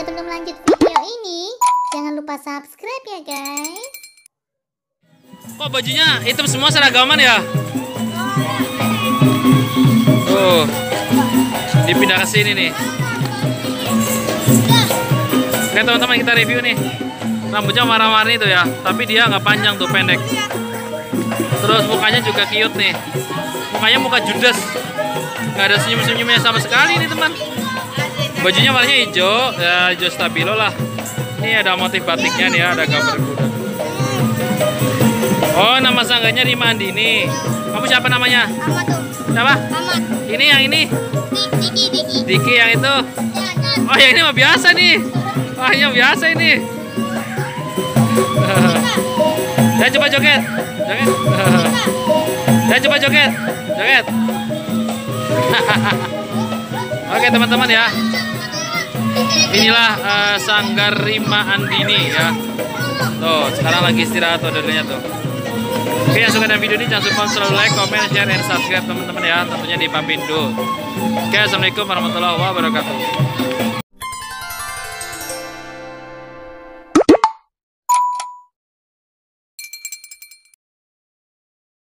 Sebelum lanjut video ini, jangan lupa subscribe ya guys. Kok bajunya hitam semua seragaman ya? Tuh, dipindah ke sini nih. Oke teman-teman, kita review nih. Rambutnya warna-warni tuh ya, tapi dia nggak panjang tuh, pendek. Terus mukanya juga cute nih. Mukanya muka judes, nggak ada senyum-senyumnya sama sekali nih teman. Bajunya warnanya hijau, ya hijau stabilo lah. Ini ada motif batiknya nih ya, ada gambar kuda. Oh, nama sangganya Rima Andini. Kamu siapa namanya? Amat tuh. Siapa? Amat. Ini yang ini? Diki. Diki yang itu? Oh, yang ini mah biasa nih. Wah, yang biasa ini. Ya coba joget. Joget. Ya coba joget. Joget. Oke teman-teman ya. Inilah sanggar Rima Andini ya. Tuh, sekarang lagi istirahat tuh dadanya tuh. Oke, yang suka dengan video ini jangan lupa selalu like, comment, share, dan subscribe teman-teman ya. Tentunya di Papindo. Oke, assalamualaikum warahmatullahi wabarakatuh.